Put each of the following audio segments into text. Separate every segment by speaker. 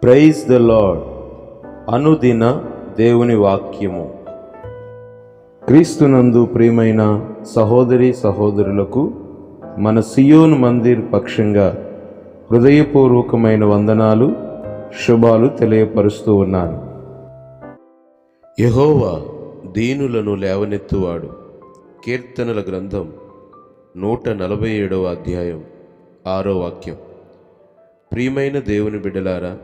Speaker 1: Praise the lord. అనుదిన దేవుని వాక్యము. క్రీస్తునందు ప్రియమైన సహోదరి సహోదరులకు మన సియోను మందిర్ పక్షంగా హృదయపూర్వకమైన వందనాలు, శుభాలు తెలియపరుస్తూ ఉన్నాను. యెహోవా దీనులను లేవనెత్తువాడు. కీర్తనల గ్రంథం 147వ అధ్యాయం 6వ వాక్యం. ప్రియమైన దేవుని బిడ్డలారా,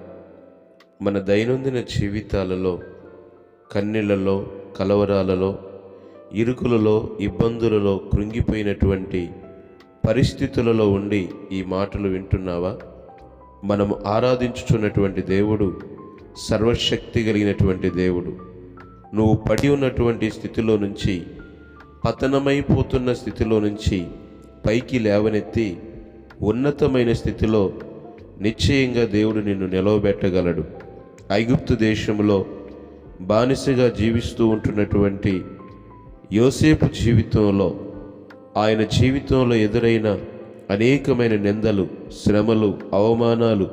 Speaker 1: మన దైనందిన జీవితాలలో కన్నీళ్లలో, కలవరాలలో, ఇరుకులలో, ఇబ్బందులలో కృంగిపోయినటువంటి పరిస్థితులలో ఉండి ఈ మాటలు వింటున్నావా? మనము ఆరాధించుచున్నటువంటి దేవుడు సర్వశక్తి కలిగినటువంటి దేవుడు. నువ్వు పడి ఉన్నటువంటి స్థితిలో నుంచి, పతనమైపోతున్న స్థితిలో నుంచి పైకి లేవనెత్తి ఉన్నతమైన స్థితిలో నిశ్చయంగా దేవుడు నిన్ను నిలవబెట్టగలడు. ఐగుప్తు దేశంలో బానిసగా జీవిస్తూ ఉంటున్నటువంటి యోసేపు జీవితంలో, ఆయన జీవితంలో ఎదురైన అనేకమైన నిందలు, శ్రమలు, అవమానాలు,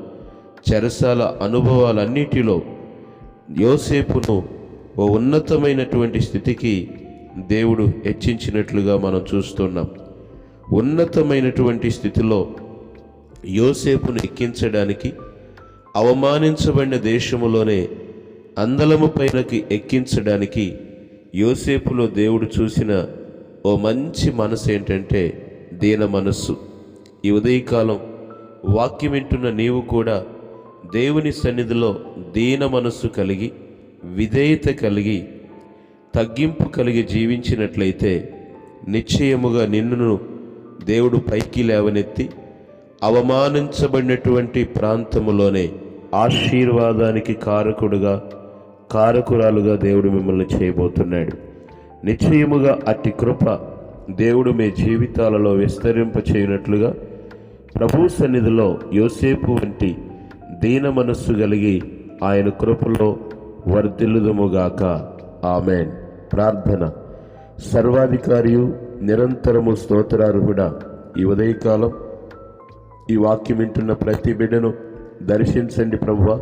Speaker 1: చెరసాల అనుభవాలన్నిటిలో యోసేపును ఓ ఉన్నతమైనటువంటి స్థితికి దేవుడు హెచ్చించినట్లుగా మనం చూస్తున్నాం. ఉన్నతమైనటువంటి స్థితిలో యోసేపును ఎక్కించడానికి, అవమానించబడిన దేశములోనే అందలము పైనకి ఎక్కించడానికి యోసేపులో దేవుడు చూసిన ఓ మంచి మనసు ఏంటంటే దీన మనస్సు. ఈ ఉదయకాలం వాక్యం వింటున్న నీవు కూడా దేవుని సన్నిధిలో దీన మనస్సు కలిగి, విధేయత కలిగి, తగ్గింపు కలిగి జీవించినట్లయితే నిశ్చయముగా నిన్నును దేవుడు పైకి లేవనెత్తి అవమానించబడినటువంటి ప్రాంతములోనే ఆశీర్వాదానికి కారకురాలుగా దేవుడు మిమ్మల్ని చేయబోతున్నాడు. నిశ్చయముగా అట్టి కృప దేవుడు మీ జీవితాలలో విస్తరింప చేయనట్లుగా ప్రభు సన్నిధిలో యోసేపు వంటి దీన మనస్సు కలిగి ఆయన కృపలో వర్ధిల్లుదుముగాక. ఆమెన్. ప్రార్థన. సర్వాధికారియు నిరంతరము స్తోత్రార్హుడా, ఈ ఉదయకాలం ఈ వాక్యం వింటున్న ప్రతి బిడ్డను దర్శించండి ప్రభువా.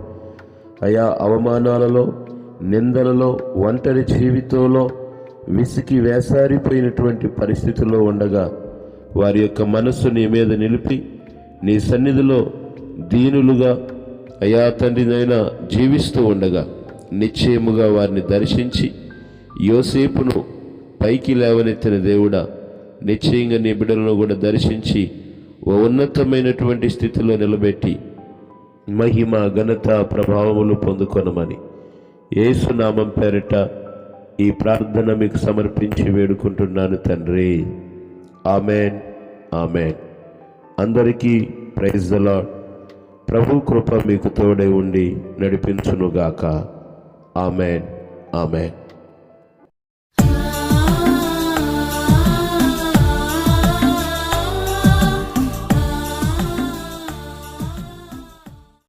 Speaker 1: అయా, అవమానాలలో, నిందలలో, ఒంటరి జీవితంలో విసికి వేసారిపోయినటువంటి పరిస్థితుల్లో ఉండగా వారి యొక్క మనస్సు నీ మీద నిలిపి నీ సన్నిధిలో దీనులుగా అయా తండ్రినైనా జీవిస్తూ ఉండగా నిశ్చయముగా వారిని దర్శించి యోసేపును పైకి లేవనెత్తిన దేవుడా, నిశ్చయంగా నీ బిడ్డలను కూడా దర్శించి ఓ ఉన్నతమైనటువంటి స్థితిలో నిలబెట్టి మహిమ, ఘనత, ప్రభావములు పొందుకొనమని యేసు నామం పేరిట ఈ ప్రార్థన మీకు సమర్పించి వేడుకుంటున్నాను తండ్రి. Amen, amen. అందరికీ ప్రైజ్ ద లార్డ్. ప్రభు కృప మీకు తోడై ఉండి నడిపించునుగాక. Amen, amen.